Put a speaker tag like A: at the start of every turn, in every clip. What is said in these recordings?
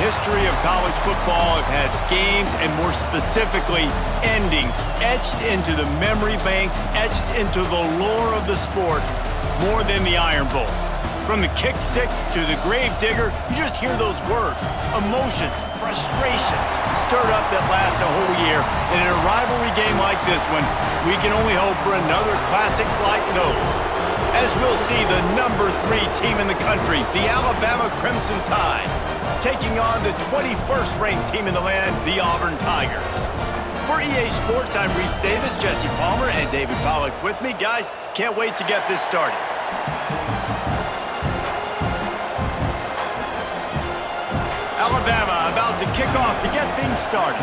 A: history of college football have had games, and more specifically, endings etched into the memory banks, etched into the lore of the sport, more than the Iron Bowl. From the kick six to the grave digger, you just hear those words, emotions, frustrations, stirred up that last a whole year. And in a rivalry game like this one, we can only hope for another classic like those. As we'll see the number 3 team in the country, the Alabama Crimson Tide, taking on the 21st ranked team in the land, the Auburn Tigers. For EA Sports, I'm Reese Davis, Jesse Palmer, and David Pollack with me. Guys, can't wait to get this started. Alabama about to kick off to get things started.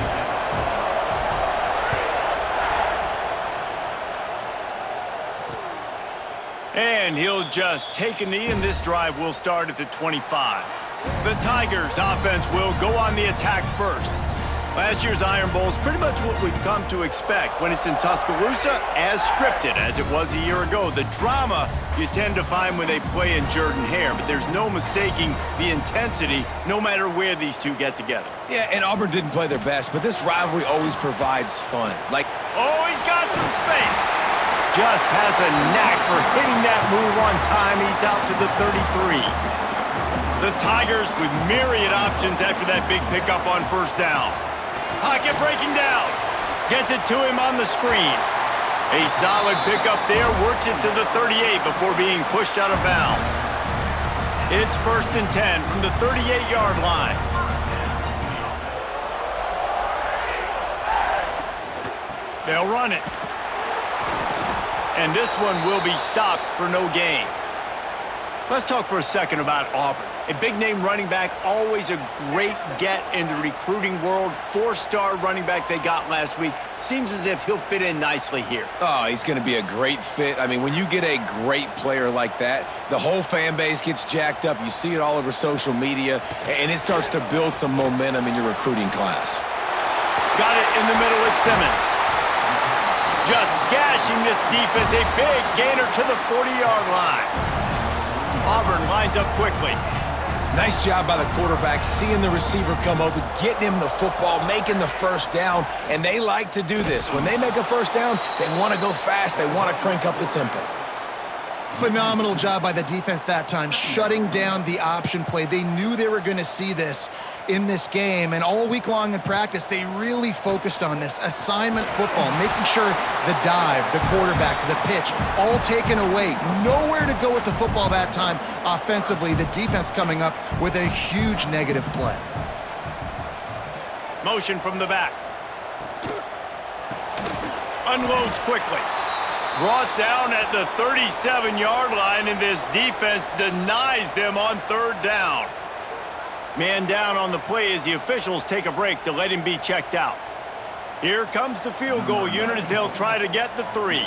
A: And he'll just take a knee, and this drive will start at the 25. The Tigers' offense will go on the attack first. Last year's Iron Bowl is pretty much what we've come to expect when it's in Tuscaloosa, as scripted as it was a year ago. The drama you tend to find when they play in Jordan-Hare, but there's no mistaking the intensity no matter where these two get together.
B: Yeah, and Auburn didn't play their best, but this rivalry always provides fun.
A: Oh, he's got some space. Just has a knack for hitting that move on time. He's out to the 33. The Tigers with myriad options after that big pickup on first down. Pocket breaking down. Gets it to him on the screen. A solid pickup there. Works it to the 38 before being pushed out of bounds. It's 1st and 10 from the 38-yard line. They'll run it. And this one will be stopped for no gain. Let's talk for a second about Auburn. A big-name running back, always a great get in the recruiting world. 4-star running back they got last week. Seems as if he'll fit in nicely here.
B: Oh, he's going to be a great fit. I mean, when you get a great player like that, the whole fan base gets jacked up. You see it all over social media, and it starts to build some momentum in your recruiting class.
A: Got it in the middle with Simmons. Just gashing this defense. A big gainer to the 40-yard line. Auburn lines up quickly.
B: Nice job by the quarterback, seeing the receiver come open, getting him the football, making the first down, and they like to do this. When they make a first down, they want to go fast, they want to crank up the tempo.
C: Phenomenal job by the defense that time, shutting down the option play. They knew they were going to see this in this game, and all week long in practice, they really focused on this assignment football, making sure the dive, the quarterback, the pitch, all taken away. Nowhere to go with the football that time offensively. The defense coming up with a huge negative play.
A: Motion from the back. Unloads quickly. Brought down at the 37-yard line, and this defense denies them on 3rd down. Man down on the play as the officials take a break to let him be checked out. Here comes the field goal unit as they'll try to get the 3.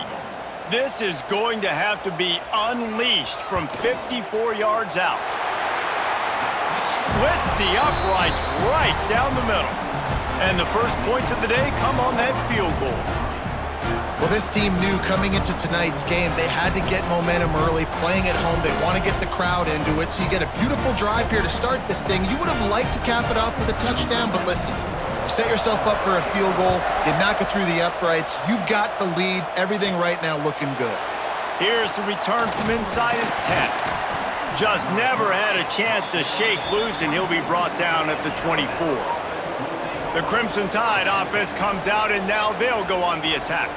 A: This is going to have to be unleashed from 54 yards out. Splits the uprights right down the middle. And the first points of the day come on that field goal.
C: Well, this team knew coming into tonight's game they had to get momentum early, playing at home. They want to get the crowd into it, so you get a beautiful drive here to start this thing. You would have liked to cap it off with a touchdown, but listen, you set yourself up for a field goal, you knock it through the uprights, you've got the lead, everything right now looking good.
A: Here's the return from inside his 10. Just never had a chance to shake loose, and he'll be brought down at the 24. The Crimson Tide offense comes out, and now they'll go on the attack.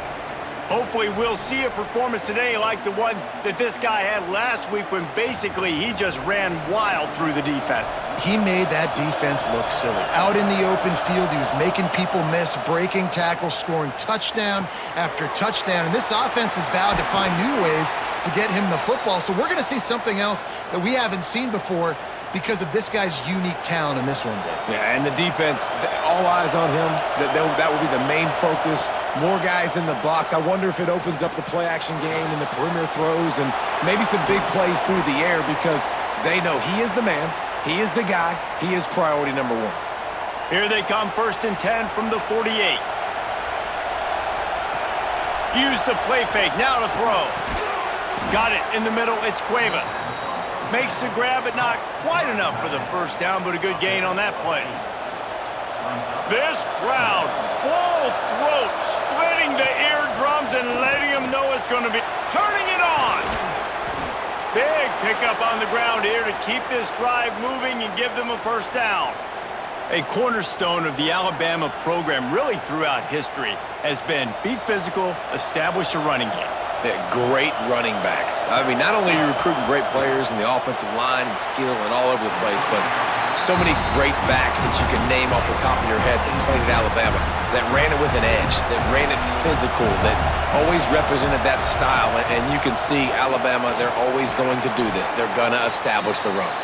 A: Hopefully we'll see a performance today like the one that this guy had last week when basically he just ran wild through the defense.
C: He made that defense look silly. Out in the open field, he was making people miss, breaking tackles, scoring touchdown after touchdown. And this offense is vowed to find new ways to get him the football. So we're going to see something else that we haven't seen before because of this guy's unique talent in this one, Dave.
B: Yeah, and the defense, all eyes on him. That will be the main focus. More guys in the box. I wonder if it opens up the play-action game and the perimeter throws and maybe some big plays through the air because they know he is the man, he is the guy, he is priority number 1.
A: Here they come, 1st and 10 from the 48. Use the play fake, now to throw. Got it in the middle, it's Cuevas. Makes the grab, but not quite enough for the first down, but a good gain on that play. This crowd, full throat, splitting the eardrums and letting them know it's going to be turning it on. Big pickup on the ground here to keep this drive moving and give them a first down. A cornerstone of the Alabama program really throughout history has been be physical, establish a running game.
B: Yeah, great running backs. I mean, not only are you recruiting great players in the offensive line and skill and all over the place, but so many great backs that you can name off the top of your head that played at Alabama, that ran it with an edge, that ran it physical, that always represented that style. And you can see Alabama, they're always going to do this. They're going to establish the run.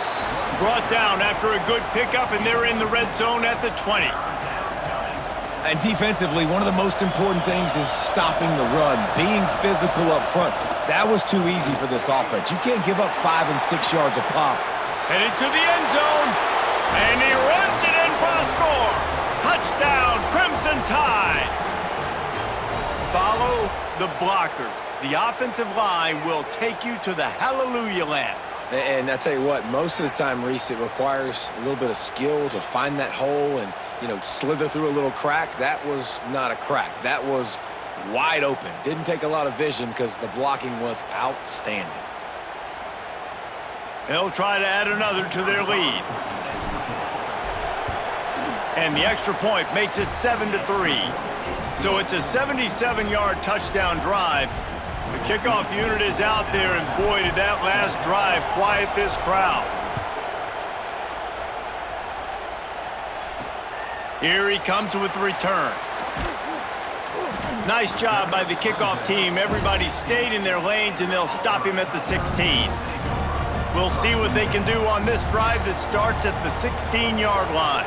A: Brought down after a good pickup, and they're in the red zone at the 20.
B: And defensively, one of the most important things is stopping the run, being physical up front. That was too easy for this offense. You can't give up 5 and 6 yards a pop.
A: Headed to the end zone, and he runs it in for the score. Touchdown, Crimson Tide. Follow the blockers. The offensive line will take you to the hallelujah land.
B: And I tell you what, most of the time, Reese, it requires a little bit of skill to find that hole and, you know, slither through a little crack. That was not a crack. That was wide open. Didn't take a lot of vision because the blocking was outstanding.
A: They'll try to add another to their lead. And the extra point makes it 7-3. So it's a 77-yard touchdown drive. The kickoff unit is out there, and boy, did that last drive quiet this crowd. Here he comes with the return. Nice job by the kickoff team. Everybody stayed in their lanes, and they'll stop him at the 16. We'll see what they can do on this drive that starts at the 16-yard line.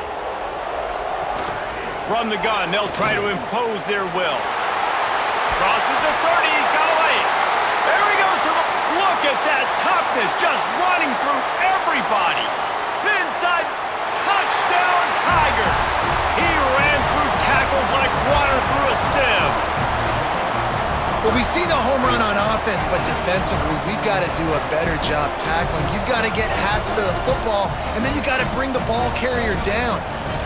A: From the gun, they'll try to impose their will. Crosses the 30, he's got away. There he goes to the... Look at that toughness, just running through everybody. The inside, touchdown Tigers. He ran through tackles like water through a sieve.
C: Well, we see the home run on offense, but defensively, we've got to do a better job tackling. You've got to get hats to the football, and then you've got to bring the ball carrier down.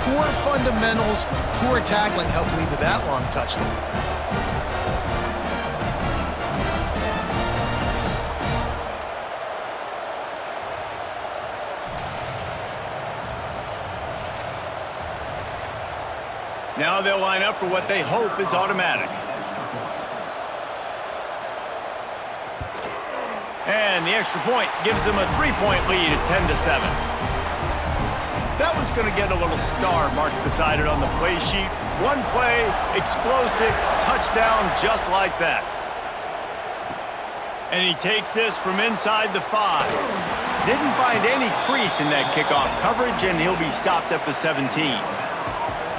C: Poor fundamentals, poor tackling helped lead to that long touchdown.
A: Now they'll line up for what they hope is automatic. And the extra point gives them a 3-point lead at 10-7. That one's going to get a little star marked beside it on the play sheet. One play, explosive, touchdown just like that. And he takes this from inside the 5. Didn't find any crease in that kickoff coverage, and he'll be stopped at the 17.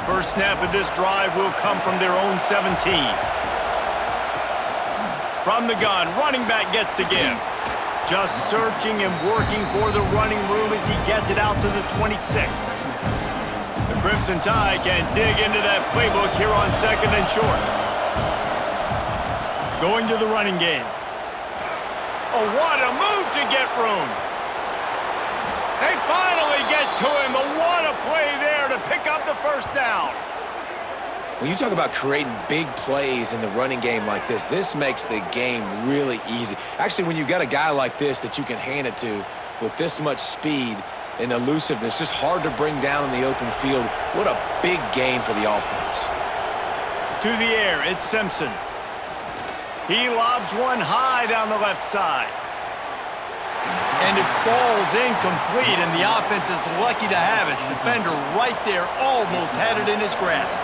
A: First snap of this drive will come from their own 17. From the gun, running back gets to give. Just searching and working for the running room as he gets it out to the 26. The Crimson Tide can dig into that playbook here on 2nd and short. Going to the running game. Oh, what a move to get room. They finally get to him. But what a play there to pick up the first down.
B: When you talk about creating big plays in the running game like this, this makes the game really easy. Actually, when you've got a guy like this that you can hand it to with this much speed and elusiveness, just hard to bring down in the open field, what a big gain for the offense.
A: To the air, it's Simpson. He lobs one high down the left side. And it falls incomplete, and the offense is lucky to have it. Defender right there almost had it in his grasp.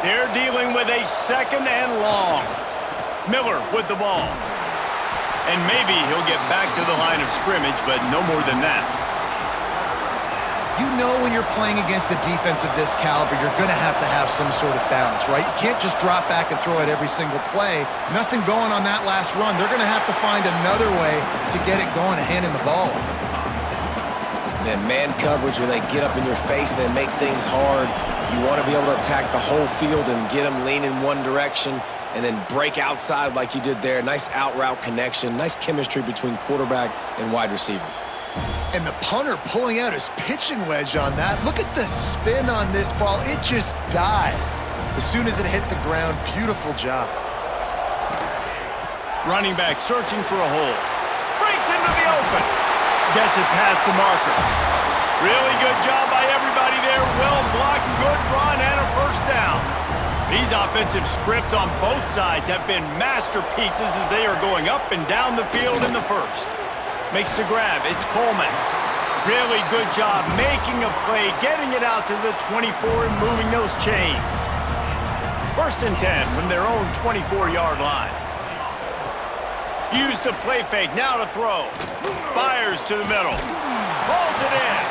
A: They're dealing with a 2nd and long. Miller with the ball. And maybe he'll get back to the line of scrimmage, but no more than that.
C: You know when you're playing against a defense of this caliber, you're going to have some sort of balance, right? You can't just drop back and throw it every single play. Nothing going on that last run. They're going to have to find another way to get it going and handing the ball off.
B: And man coverage, when they get up in your face, they make things hard. You want to be able to attack the whole field and get them leaning one direction and then break outside like you did there. Nice out route connection, nice chemistry between quarterback and wide receiver.
C: And the punter pulling out his pitching wedge on that. Look at the spin on this ball. It just died as soon as it hit the ground. Beautiful job.
A: Running back searching for a hole. Breaks into the open. Gets it past the marker. Really good job by everybody there. Well blocked, good run, and a first down. These offensive scripts on both sides have been masterpieces as they are going up and down the field in the first. Makes the grab. It's Coleman. Really good job making a play, getting it out to the 24 and moving those chains. 1st and 10 from their own 24-yard line. Use the play fake. Now to throw. Fires to the middle. Pulls it in.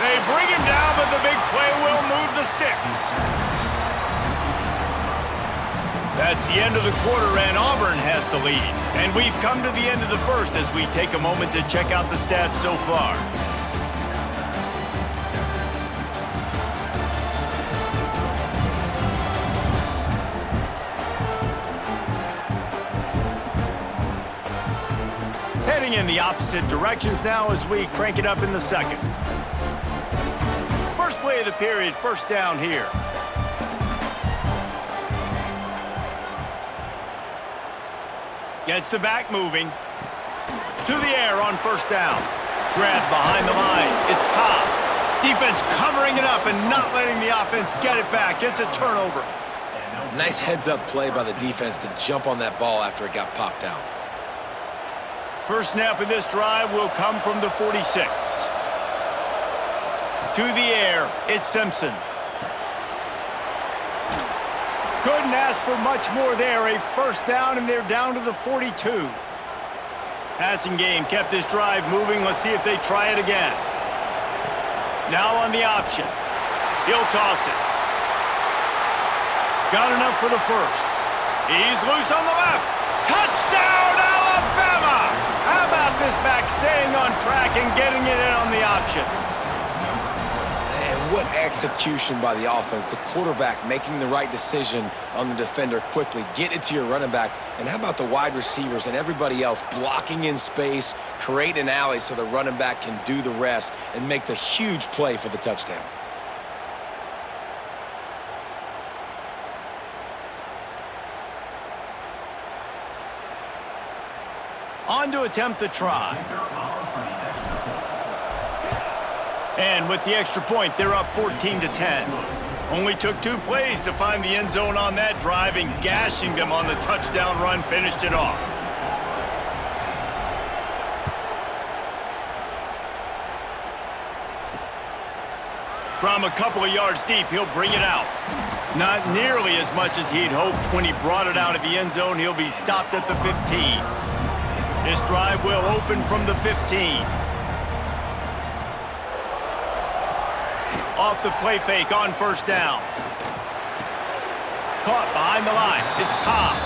A: They bring him down, but the big play will move the sticks. That's the end of the quarter, and Auburn has the lead. And we've come to the end of the first as we take a moment to check out the stats so far. Heading in the opposite directions now as we crank it up in the second. First play of the period, first down here. Gets the back moving. To the air on first down. Grab behind the line. It's Cobb. Defense covering it up and not letting the offense get it back. It's a turnover.
B: Nice heads-up play by the defense to jump on that ball after it got popped out.
A: First snap of this drive will come from the 46. To the air, it's Simpson. Couldn't ask for much more there. A first down, and they're down to the 42. Passing game kept this drive moving. Let's see if they try it again. Now on the option. He'll toss it. Got enough for the first. He's loose on the left. Touchdown, Alabama! How about this back staying on track and getting it in on the option?
B: What execution by the offense. The quarterback making the right decision on the defender quickly. Get it to your running back. And how about the wide receivers and everybody else blocking in space, creating an alley so the running back can do the rest and make the huge play for the touchdown.
A: On to attempt the try. And with the extra point, they're up 14-10. Only took 2 plays to find the end zone on that drive, and gashing them on the touchdown run finished it off. From a couple of yards deep, he'll bring it out. Not nearly as much as he'd hoped when he brought it out of the end zone. He'll be stopped at the 15. This drive will open from the 15. Off the play fake on first down. Caught behind the line. It's Cobb.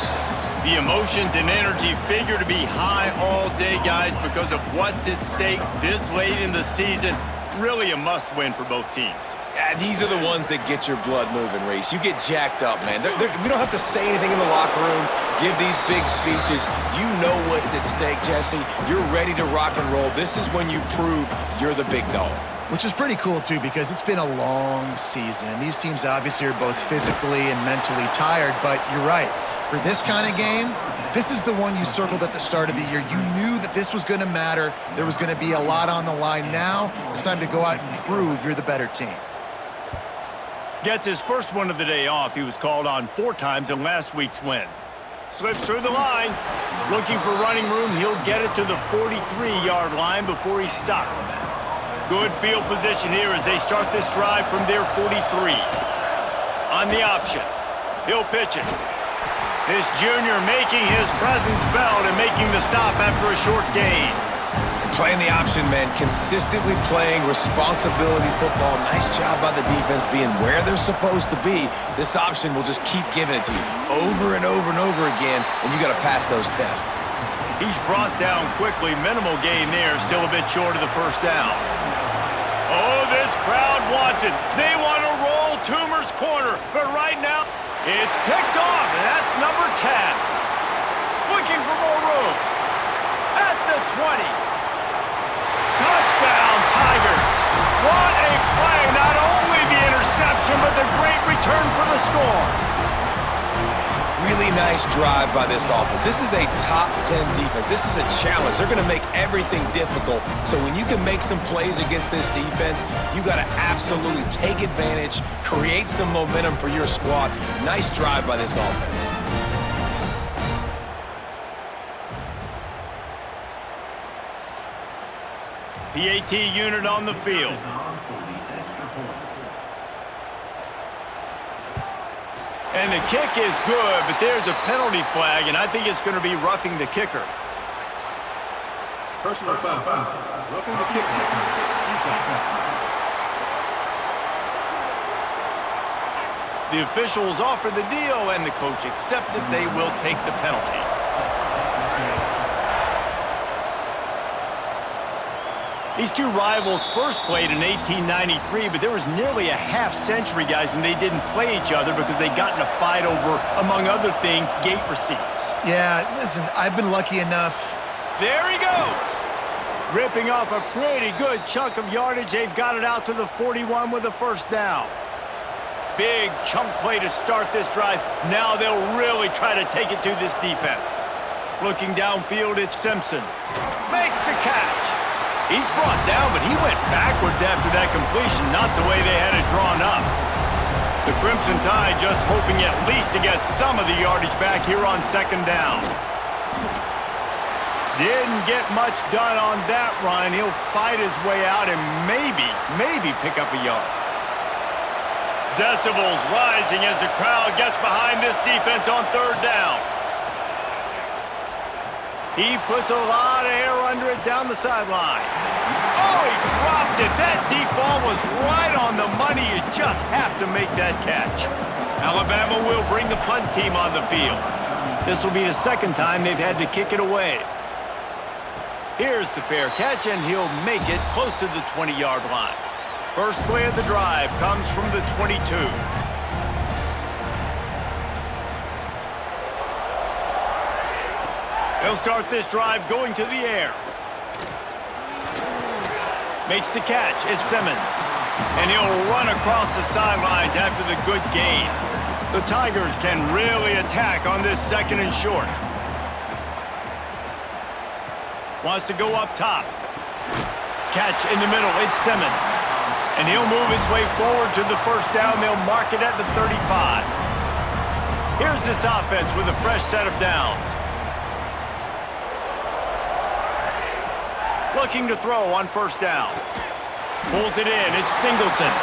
A: The emotions and energy figure to be high all day, guys, because of what's at stake this late in the season. Really a must-win for both teams.
B: Yeah, these are the ones that get your blood moving, Reese. You get jacked up, man. We don't have to say anything in the locker room, give these big speeches. You know what's at stake, Jesse. You're ready to rock and roll. This is when you prove you're the big dog.
C: Which is pretty cool, too, because it's been a long season, and these teams obviously are both physically and mentally tired, but you're right. For this kind of game, this is the one you circled at the start of the year. You knew that this was going to matter. There was going to be a lot on the line. Now it's time to go out and prove you're the better team.
A: Gets his first one of the day off. He was called on 4 times in last week's win. Slips through the line. Looking for running room. He'll get it to the 43-yard line before he's stopped. Good field position here as they start this drive from their 43. On the option. He'll pitch it. This junior making his presence felt and making the stop after a short gain.
B: Playing the option, man. Consistently playing responsibility football. Nice job by the defense being where they're supposed to be. This option will just keep giving it to you over and over and over again, and you got to pass those tests.
A: He's brought down quickly. Minimal gain there. Still a bit short of the first down. Oh, this crowd wants it. They want to roll Toomer's corner, but right now it's picked off, and that's number 10. Looking for more room. At the 20. Touchdown,
B: nice drive by this offense. This is a top 10 defense. This is a challenge. They're going to make everything difficult. So when you can make some plays against this defense, you got to absolutely take advantage, create some momentum for your squad. Nice drive by this offense.
A: PAT unit on the field. And the kick is good, but there's a penalty flag, and I think it's going to be roughing the kicker.
D: Personal foul. Roughing the kicker.
A: The officials offer the deal, and the coach accepts it. They will take the penalty. These two rivals first played in 1893, but there was nearly a half-century, guys, when they didn't play each other because they got in a fight over, among other things, gate receipts.
C: Yeah, listen, I've been lucky enough.
A: There he goes! Ripping off a pretty good chunk of yardage. They've got it out to the 41 with a first down. Big chunk play to start this drive. Now they'll really try to take it to this defense. Looking downfield, it's Simpson. Makes the catch. He's brought down, but he went backwards after that completion, not the way they had it drawn up. The Crimson Tide just hoping at least to get some of the yardage back here on second down. Didn't get much done on that run. He'll fight his way out and maybe pick up a yard. Decibels rising as the crowd gets behind this defense on third down. He puts a lot of air under it down the sideline. Oh, he dropped it. That deep ball was right on the money. You just have to make that catch. Alabama will bring the punt team on the field. This will be the second time they've had to kick it away. Here's the fair catch, and he'll make it close to the 20-yard line. First play of the drive comes from the 22. He'll start this drive going to the air. Makes the catch. It's Simmons. And he'll run across the sidelines after the good gain. The Tigers can really attack on this second and short. Wants to go up top. Catch in the middle. It's Simmons. And he'll move his way forward to the first down. They'll mark it at the 35. Here's this offense with a fresh set of downs. Looking to throw on first down. Pulls it in. It's Singleton.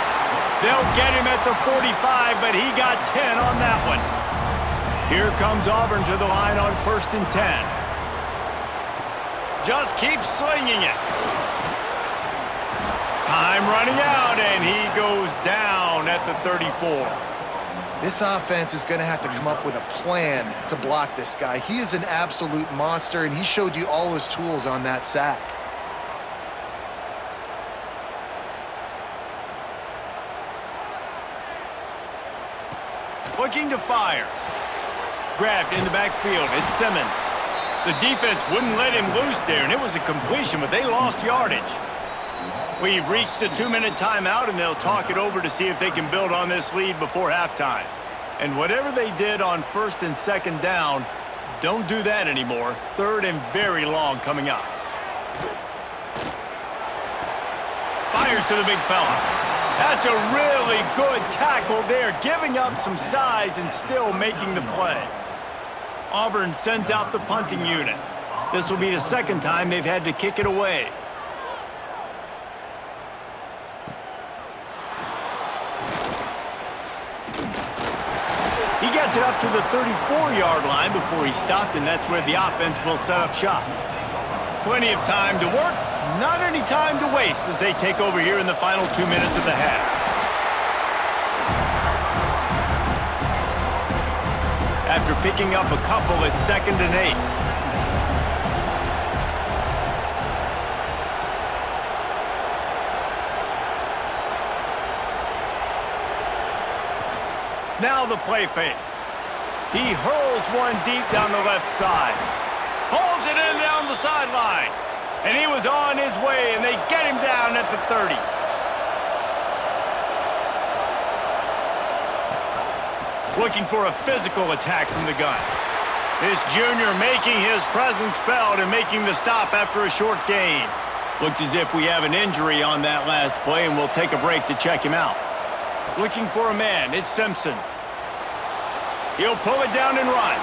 A: They'll get him at the 45, but he got 10 on that one. Here comes Auburn to the line on 1st and 10. Just keeps slinging it. Time running out, and he goes down at the 34.
C: This offense is going to have to come up with a plan to block this guy. He is an absolute monster, and he showed you all his tools on that sack.
A: Looking to fire. Grabbed in the backfield. It's Simmons. The defense wouldn't let him loose there, and it was a completion, but they lost yardage. We've reached the 2-minute timeout, and they'll talk it over to see if they can build on this lead before halftime. And whatever they did on 1st and 2nd down, don't do that anymore. 3rd and very long coming up. Fires to the big fella. That's a really good tackle there, giving up some size and still making the play. Auburn sends out the punting unit. This will be the second time they've had to kick it away. He gets it up to the 34-yard line before he stopped, and that's where the offense will set up shop. Plenty of time to work, not any time to waste as they take over here in the final 2 minutes of the half. After picking up a couple, it's 2nd and 8. Now the play fake. He hurls one deep down the left side. Pulls it in down the sideline. And he was on his way, and they get him down at the 30. looking for a physical attack from the gun. This junior making his presence felt and making the stop after a short gain. Looks as if we have an injury on that last play, and we'll take a break to check him out. Looking for a man. It's Simpson. He'll pull it down and run.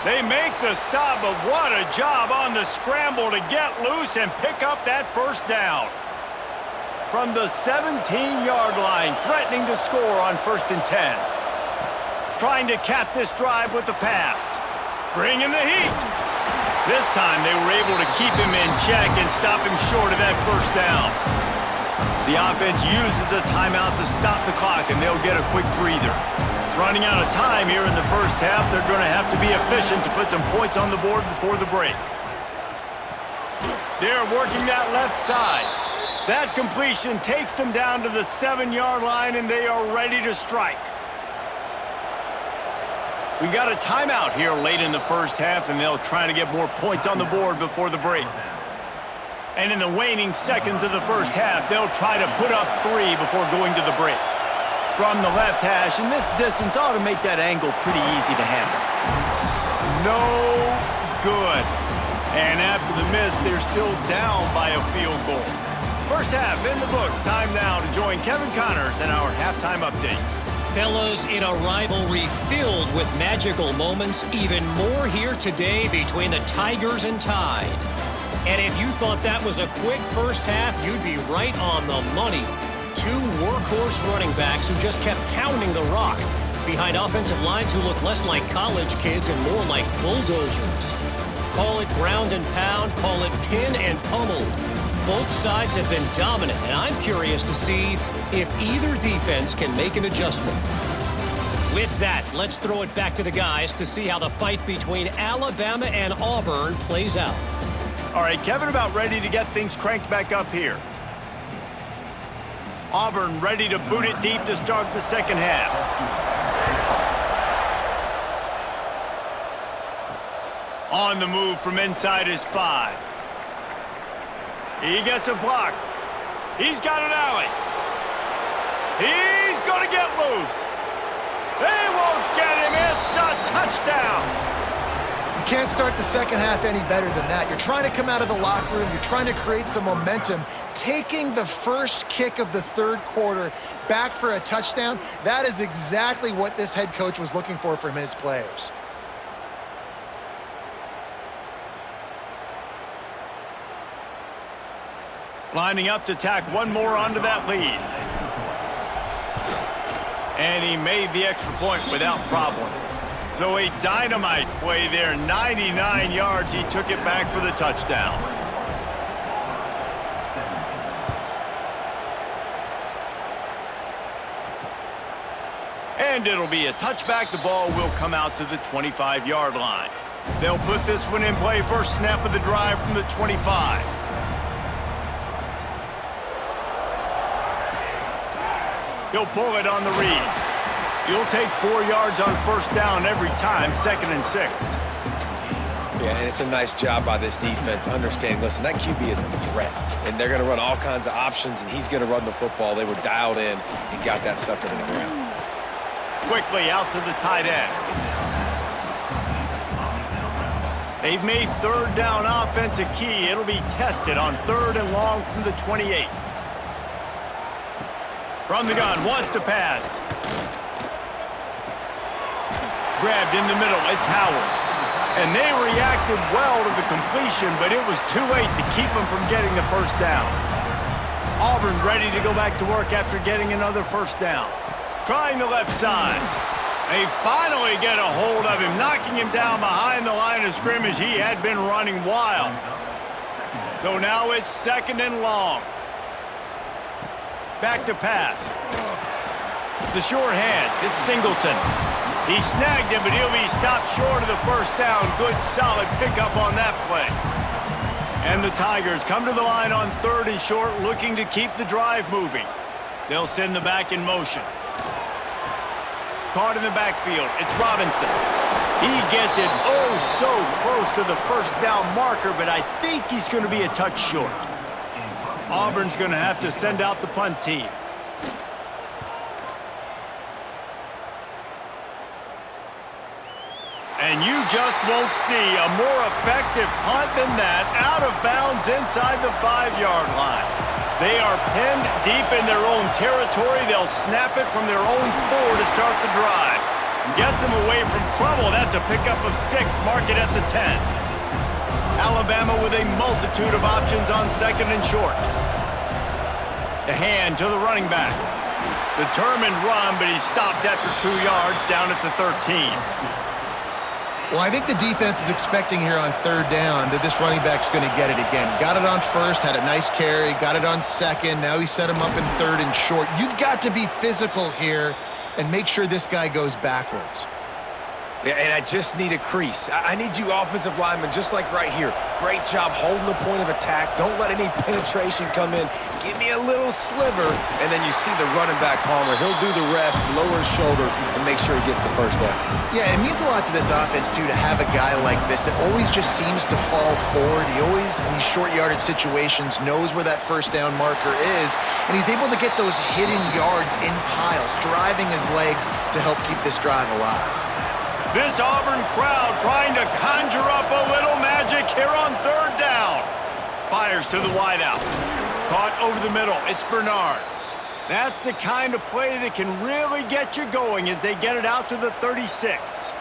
A: They make the stop, but what a job on the scramble to get loose and pick up that first down. From the 17-yard line, threatening to score on 1st and 10. Trying to cap this drive with the pass. Bringing the heat. This time they were able to keep him in check and stop him short of that first down. The offense uses a timeout to stop the clock, and they'll get a quick breather. Running out of time here in the first half, they're going to have to be efficient to put some points on the board before the break. They're working that left side. That completion takes them down to the 7-yard line, and they are ready to strike. We got a timeout here late in the first half, and they'll try to get more points on the board before the break. And in the waning seconds of the first half, they'll try to put up 3 before going to the break. From the left hash, and this distance ought to make that angle pretty easy to handle. No good. And after the miss, they're still down by a field goal. First half in the books. Time now to join Kevin Connors in our halftime update.
E: Fellas, in a rivalry filled with magical moments, even more here today between the Tigers and Tide. And if you thought that was a quick first half, you'd be right on the money. 2 workhorse running backs who just kept pounding the rock behind offensive lines who look less like college kids and more like bulldozers. Call it ground and pound, call it pin and pummel. Both sides have been dominant, and I'm curious to see if either defense can make an adjustment. With that, let's throw it back to the guys to see how the fight between Alabama and Auburn plays out.
A: All right, Kevin, about ready to get things cranked back up here. Auburn ready to boot it deep to start the second half. On the move from inside his 5. He gets a block. He's got an alley. He's going to get loose. They won't get him. It's a touchdown.
C: You can't start the second half any better than that. You're trying to come out of the locker room. You're trying to create some momentum. Taking the first kick of the third quarter back for a touchdown, that is exactly what this head coach was looking for from his players.
A: Lining up to tack one more onto that lead. And he made the extra point without problem. So a dynamite play there, 99 yards. He took it back for the touchdown. And it'll be a touchback. The ball will come out to the 25-yard line. They'll put this one in play. First snap of the drive from the 25. He'll pull it on the read. You'll take 4 yards on first down every time, 2nd and 6.
B: Yeah, and it's a nice job by this defense understanding, listen, that QB is a threat, and they're going to run all kinds of options, and he's going to run the football. They were dialed in and got that sucker to the ground.
A: Quickly out to the tight end. They've made third down offense a key. It'll be tested on 3rd and long from the 28. From the gun, wants to pass. Grabbed in the middle, it's Howard. And they reacted well to the completion, but it was too late to keep them from getting the first down. Auburn ready to go back to work after getting another first down. Trying the left side. They finally get a hold of him, knocking him down behind the line of scrimmage. He had been running wild. So now it's 2nd and long. Back to pass. The short hands, it's Singleton. He snagged him, but he'll be stopped short of the first down. Good, solid pickup on that play. And the Tigers come to the line on 3rd and short, looking to keep the drive moving. They'll send the back in motion. Caught in the backfield, it's Robinson. He gets it oh so close to the first down marker, but I think he's going to be a touch short. Auburn's going to have to send out the punt team. And you just won't see a more effective punt than that, out of bounds inside the 5-yard line. They are pinned deep in their own territory. They'll snap it from their own 4 to start the drive. Gets them away from trouble. That's a pickup of 6. Mark it at the 10. Alabama with a multitude of options on 2nd and short. The hand to the running back. Determined run, but he stopped after 2 yards down at the 13.
C: Well, I think the defense is expecting here on 3rd down that this running back's going to get it again. He got it on 1st, had a nice carry, got it on 2nd. Now he set him up in 3rd and short. You've got to be physical here and make sure this guy goes backwards.
B: Yeah, and I just need a crease. I need you offensive linemen, just like right here. Great job holding the point of attack. Don't let any penetration come in. Give me a little sliver, and then you see the running back, Palmer. He'll do the rest, lower his shoulder, and make sure he gets the 1st down.
C: Yeah, it means a lot to this offense, too, to have a guy like this that always just seems to fall forward. He always, in these short yardage situations, knows where that 1st down marker is, and he's able to get those hidden yards in piles, driving his legs to help keep this drive alive.
A: This Auburn crowd trying to conjure up a little magic here on 3rd down. Fires to the wideout. Caught over the middle. It's Bernard. That's the kind of play that can really get you going as they get it out to the 36.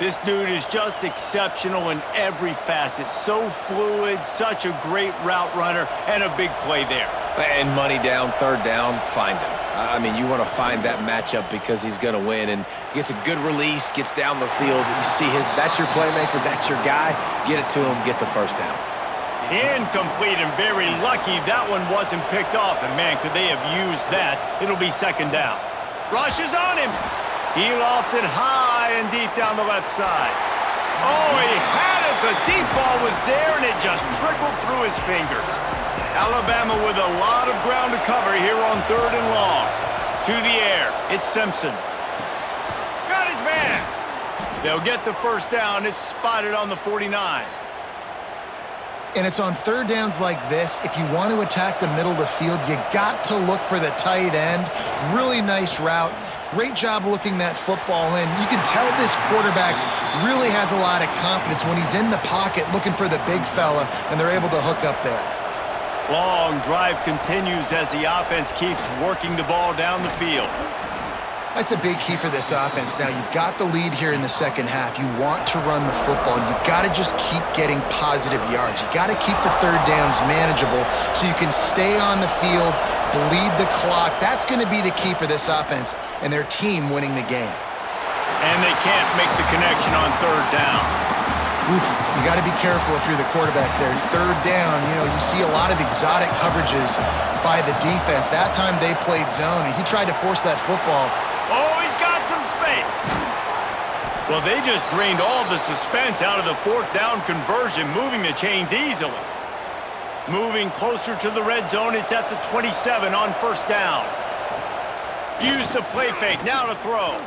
A: This dude is just exceptional in every facet. So fluid, such a great route runner, and a big play there.
B: And money down, 3rd down, find him. I mean, you want to find that matchup because he's going to win. And gets a good release, gets down the field. You see that's your playmaker, that's your guy. Get it to him, get the 1st down.
A: Incomplete, and very lucky that one wasn't picked off. And, man, could they have used that? It'll be 2nd down. Rush is on him. He lofts it high and deep down the left side. Oh, he had it. The deep ball was there, and it just trickled through his fingers. Alabama with a lot of ground to cover here on 3rd and long. To the air. It's Simpson. Got his man. They'll get the 1st down. It's spotted on the 49.
C: And it's on 3rd downs like this. If you want to attack the middle of the field, you got to look for the tight end. Really nice route. Great job looking that football in. You can tell this quarterback really has a lot of confidence when he's in the pocket looking for the big fella, and they're able to hook up there.
A: Long drive continues as the offense keeps working the ball down the field.
C: That's a big key for this offense. Now, you've got the lead here in the 2nd half. You want to run the football. You've got to just keep getting positive yards. You've got to keep the 3rd downs manageable so you can stay on the field, bleed the clock. That's going to be the key for this offense and their team winning the game.
A: And they can't make the connection on 3rd down.
C: Oof, you got to be careful if you're the quarterback there. 3rd down, you see a lot of exotic coverages by the defense. That time they played zone, and he tried to force that football.
A: Oh, he's got some space. Well, they just drained all the suspense out of the 4th down conversion, moving the chains easily. Moving closer to the red zone, it's at the 27 on 1st down. Use the play fake, now to throw.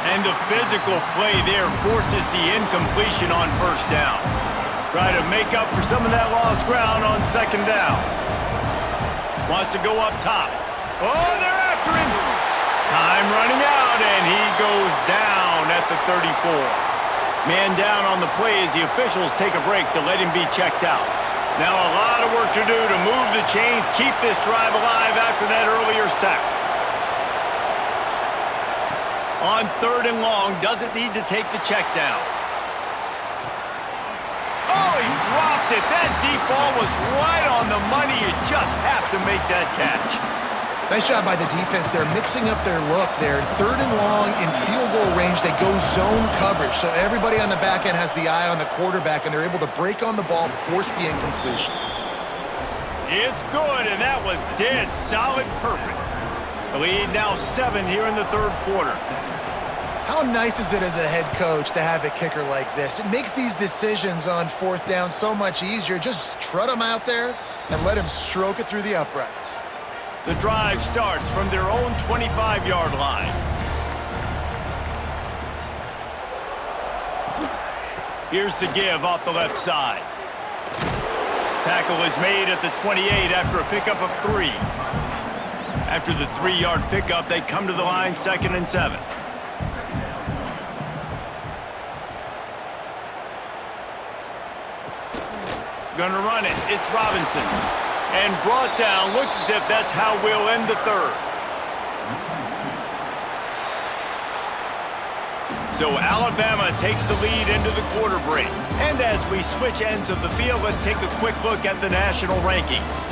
A: And the physical play there forces the incompletion on 1st down. Try to make up for some of that lost ground on 2nd down. Wants to go up top. Oh, they're after him. Time running out, and he goes down at the 34. Man down on the play as the officials take a break to let him be checked out. Now a lot of work to do to move the chains, keep this drive alive after that earlier sack. On 3rd and long, doesn't need to take the check down. Oh, he dropped it. That deep ball was right on the money. You just have to make that catch.
C: Nice job by the defense. They're mixing up their look. They're 3rd and long in field goal range. They go zone coverage. So everybody on the back end has the eye on the quarterback, and they're able to break on the ball, force the incompletion.
A: It's good, and that was dead solid perfect. The lead now 7 here in the 3rd quarter.
C: How nice is it as a head coach to have a kicker like this? It makes these decisions on 4th down so much easier. Just trot him out there and let him stroke it through the uprights.
A: The drive starts from their own 25-yard line. Here's the give off the left side. Tackle is made at the 28 after a pickup of 3. After the 3-yard pickup, they come to the line 2nd and 7. Gonna run it. It's Robinson. And brought down. Looks as if that's how we'll end the third. So Alabama takes the lead into the quarter break. And as we switch ends of the field, let's take a quick look at the national rankings.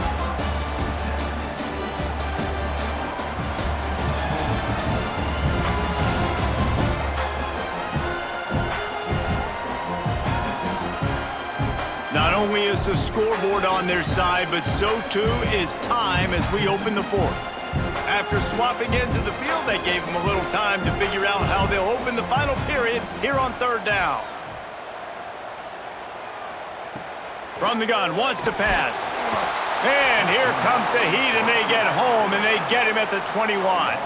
A: Not only is the scoreboard on their side, but so too is time as we open the fourth. After swapping ends of the field, that gave them a little time to figure out how they'll open the final period here on third down. From the gun, wants to pass. And here comes the heat, and they get home, and they get him at the 21.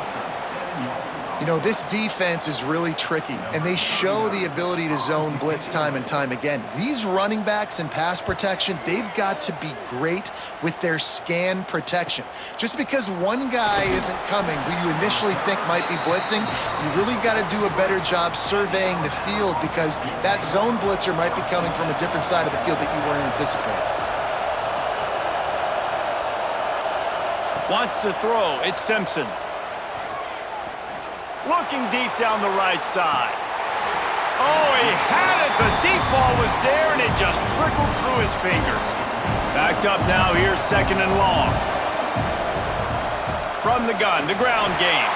C: You know, this defense is really tricky, and they show the ability to zone blitz time and time again. These running backs in pass protection, they've got to be great with their scan protection. Just because one guy isn't coming who you initially think might be blitzing, you really got to do a better job surveying the field because that zone blitzer might be coming from a different side of the field that you weren't anticipating.
A: Wants to throw. It's Simpson. Looking deep down the right side. Oh, he had it. The deep ball was there, and it just trickled through his fingers. Backed up now. Here's second and long. From the gun, the ground game.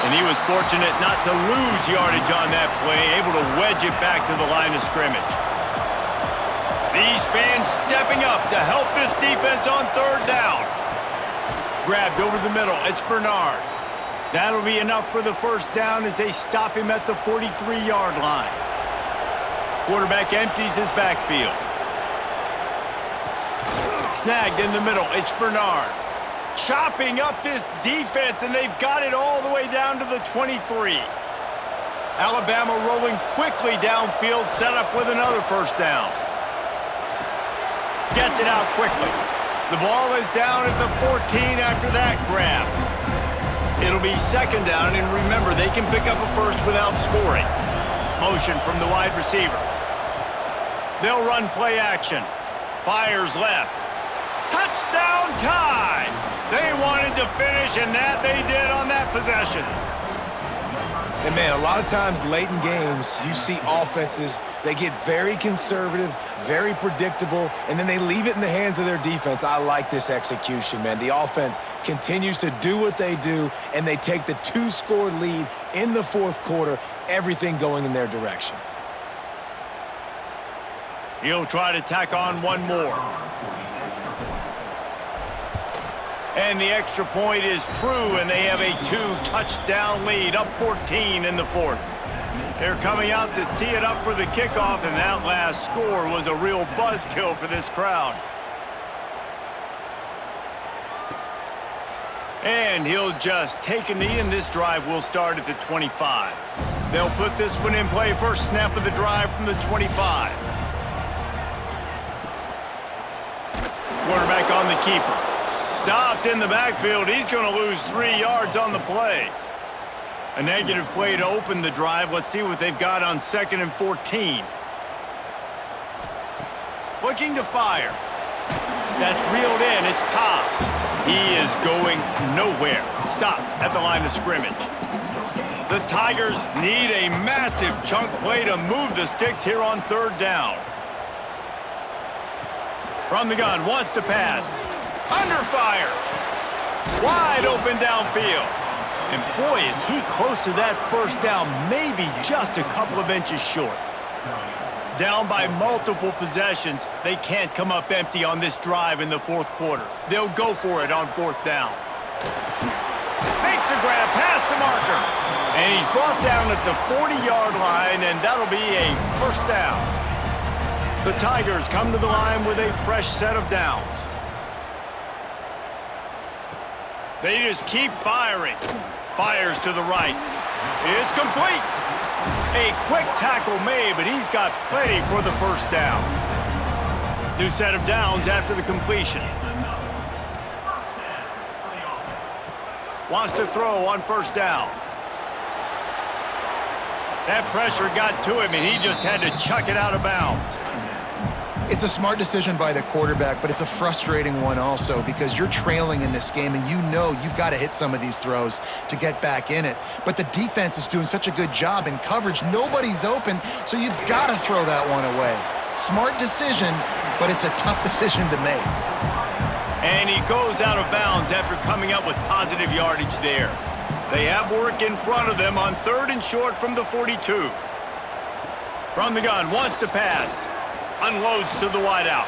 A: And he was fortunate not to lose yardage on that play, able to wedge it back to the line of scrimmage. These fans stepping up to help this defense on third down. Grabbed over the middle. It's Bernard. That'll be enough for the first down as they stop him at the 43-yard line. Quarterback empties his backfield. Snagged in the middle. It's Bernard. Chopping up this defense, and they've got it all the way down to the 23. Alabama rolling quickly downfield, set up with another first down. Gets it out quickly. The ball is down at the 14 after that grab. It'll be second down, and remember, they can pick up a first without scoring. Motion from the wide receiver. They'll run play action. Fires left. Touchdown tie! They wanted to finish, and that they did on that possession.
B: And, man, a lot of times late in games, you see offenses, they get very conservative, very predictable, and then they leave it in the hands of their defense. I like this execution, man. The offense continues to do what they do, and they take the two-score lead in the fourth quarter, everything going in their direction.
A: He'll try to tack on one more. And the extra point is true, and they have a two-touchdown lead, up 14 in the fourth. They're coming out to tee it up for the kickoff, and that last score was a real buzzkill for this crowd. And he'll just take a knee, and this drive will start at the 25. They'll put this one in play. First snap of the drive from the 25. Quarterback on the keeper. Stopped in the backfield. He's going to lose 3 yards on the play. A negative play to open the drive. Let's see what they've got on 2nd and 14. Looking to fire. That's reeled in. It's Cobb. He is going nowhere. Stop at the line of scrimmage. The Tigers need a massive chunk play to move the sticks here on third down. From the gun, wants to pass. Under fire. Wide open downfield. And boy, is he close to that first down, maybe just a couple of inches short. Down by multiple possessions, they can't come up empty on this drive in the fourth quarter. They'll go for it on fourth down. Makes a grab past the marker. And he's brought down at the 40-yard line, and that'll be a first down. The Tigers come to the line with a fresh set of downs. They just keep firing. Fires to the right. It's complete. A quick tackle made, but he's got plenty for the first down. New set of downs after the completion. Wants to throw on first down. That pressure got to him, and he just had to chuck it out of bounds.
C: It's a smart decision by the quarterback, but it's a frustrating one also because you're trailing in this game and you know you've got to hit some of these throws to get back in it. But the defense is doing such a good job in coverage. Nobody's open, so you've got to throw that one away. Smart decision, but it's a tough decision to make.
A: And he goes out of bounds after coming up with positive yardage there. They have work in front of them on 3rd and short from the 42. From the gun, wants to pass. Unloads to the wideout.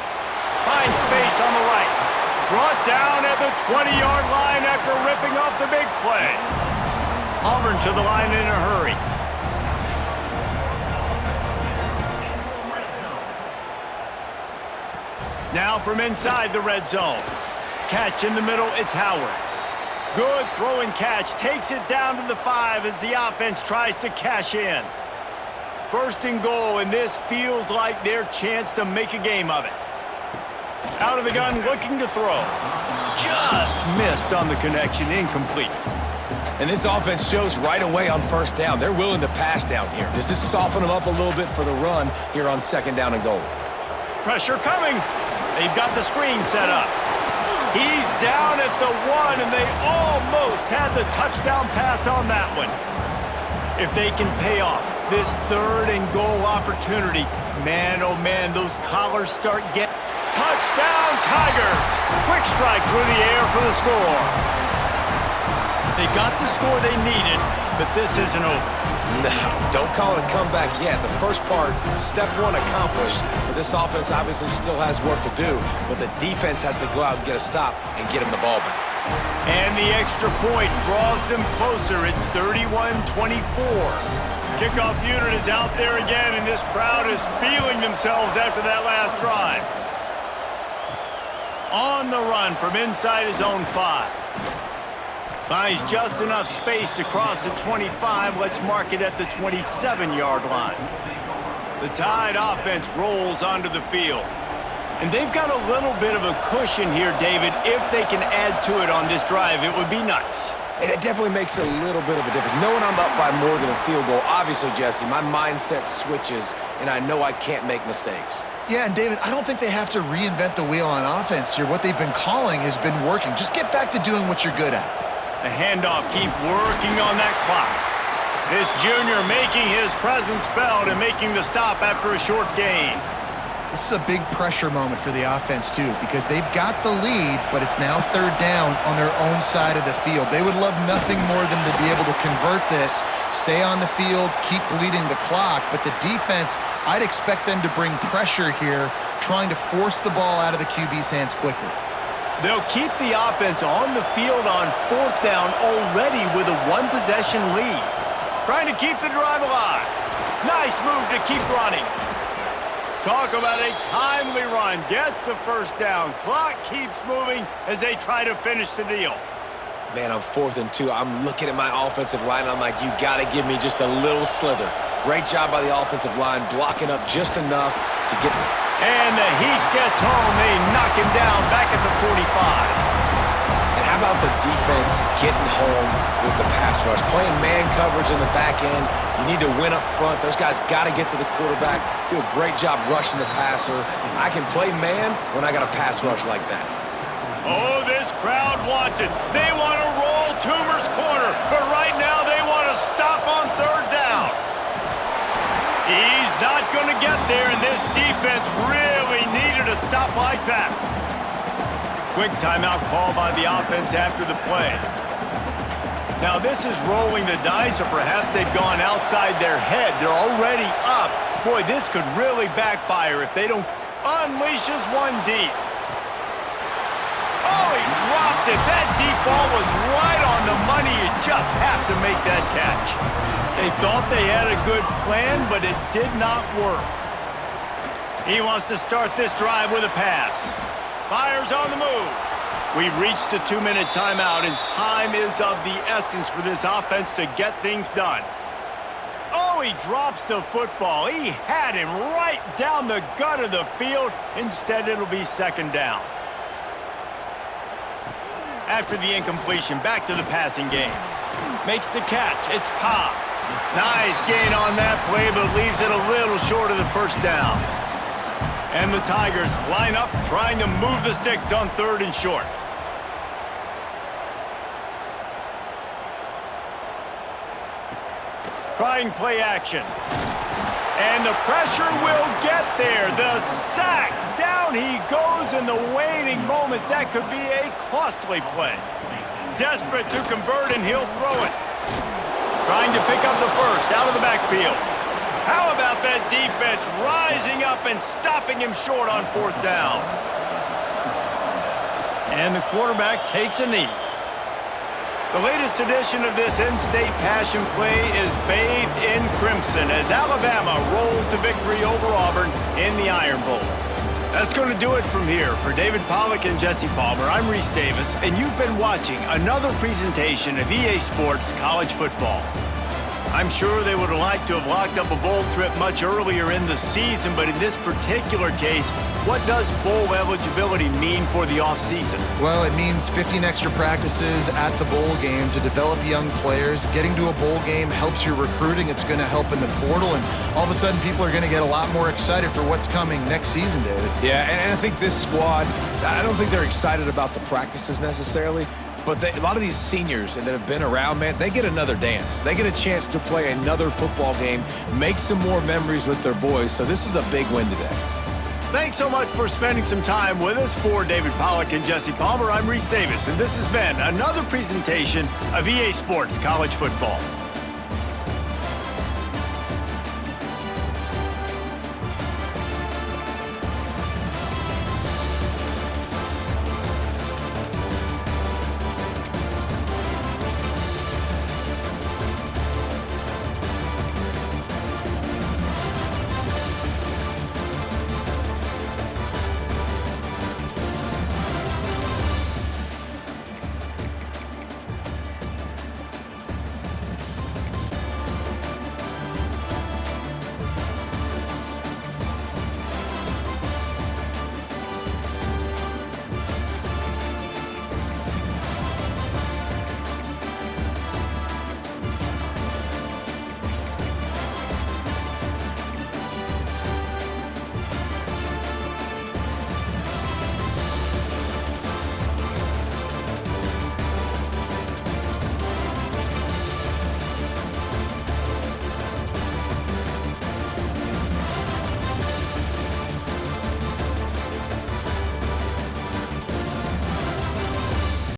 A: Finds space on the right. Brought down at the 20-yard line after ripping off the big play. Auburn to the line in a hurry. Now from inside the red zone. Catch in the middle, it's Howard. Good throw and catch. Takes it down to the 5 as the offense tries to cash in. 1st and goal, and this feels like their chance to make a game of it. Out of the gun, looking to throw. Just missed on the connection, incomplete.
B: And this offense shows right away on 1st down. They're willing to pass down here. Does this soften them up a little bit for the run here on 2nd down and goal?
A: Pressure coming. They've got the screen set up. He's down at the 1, and they almost had the touchdown pass on that one. If they can pay off this 3rd and goal opportunity, man, oh man, those collars start getting... Touchdown, Tigers! Quick strike through the air for the score. They got the score they needed, but this isn't over.
B: No, don't call it a comeback yet. The first part, step 1 accomplished, but this offense obviously still has work to do, but the defense has to go out and get a stop and get him the ball back.
A: And the extra point draws them closer. It's 31-24. Kickoff unit is out there again, and this crowd is feeling themselves after that last drive. On the run from inside his own 5. Finds just enough space to cross the 25. Let's mark it at the 27-yard line. The Tide offense rolls onto the field. And they've got a little bit of a cushion here, David. If they can add to it on this drive, it would be nice.
B: And it definitely makes a little bit of a difference. Knowing I'm up by more than a field goal, obviously, Jesse, my mindset switches, and I know I can't make mistakes.
C: Yeah, and David, I don't think they have to reinvent the wheel on offense here. What they've been calling has been working. Just get back to doing what you're good at.
A: The handoff, keep working on that clock. This junior making his presence felt and making the stop after a short gain.
C: This is a big pressure moment for the offense, too, because they've got the lead, but it's now 3rd down on their own side of the field. They would love nothing more than to be able to convert this, stay on the field, keep bleeding the clock, but the defense, I'd expect them to bring pressure here, trying to force the ball out of the QB's hands quickly.
A: They'll keep the offense on the field on 4th down already with a 1-possession lead. Trying to keep the drive alive. Nice move to keep running. Talk about a timely run. Gets the 1st down. Clock keeps moving as they try to finish the deal.
B: Man, I'm 4th and 2. I'm looking at my offensive line. I'm like, you got to give me just a little slither. Great job by the offensive line, blocking up just enough to get...
A: And the heat gets home. They knock him down back at the 45.
B: And how about the defense getting home with the pass rush? Playing man coverage in the back end. You need to win up front. Those guys got to get to the quarterback. Do a great job rushing the passer. I can play man when I got a pass rush like that.
A: Oh, this crowd wants it. They want to roll Toomer's corner, but right now they want to stop on 3rd down. He's not going to get there, and this defense really needed a stop like that. Quick timeout call by the offense after the play. Now this is rolling the dice, or perhaps they've gone outside their head. They're already up. Boy, this could really backfire if they don't. Unleashes one deep. Oh, he dropped it. That deep ball was right on the money. You just have to make that catch. They thought they had a good plan, but it did not work. He wants to start this drive with a pass. Fires on the move. We've reached the 2-minute timeout, and time is of the essence for this offense to get things done. Oh, he drops the football. He had him right down the gut of the field. Instead, it'll be 2nd down. After the incompletion, back to the passing game. Makes the catch. It's Cobb. Nice gain on that play, but leaves it a little short of the 1st down. And the Tigers line up trying to move the sticks on 3rd and short. Trying play action. And the pressure will get there. The sack. Down he goes in the waning moments. That could be a costly play. Desperate to convert, and he'll throw it. Trying to pick up the first out of the backfield. How about that defense rising up and stopping him short on 4th down? And the quarterback takes a knee. The latest edition of this in-state passion play is bathed in crimson as Alabama rolls to victory over Auburn in the Iron Bowl. That's going to do it from here. For David Pollack and Jesse Palmer, I'm Reese Davis, and you've been watching another presentation of EA Sports College Football. I'm sure they would have liked to have locked up a bowl trip much earlier in the season, but in this particular case, what does bowl eligibility mean for the offseason?
C: Well, it means 15 extra practices at the bowl game to develop young players. Getting to a bowl game helps your recruiting. It's going to help in the portal, and all of a sudden people are going to get a lot more excited for what's coming next season, David.
B: Yeah, and I think this squad, I don't think they're excited about the practices necessarily, but a lot of these seniors that have been around, man, they get another dance. They get a chance to play another football game, make some more memories with their boys, so this is a big win today.
A: Thanks so much for spending some time with us. For David Pollack and Jesse Palmer, I'm Reese Davis, and this has been another presentation of EA Sports College Football.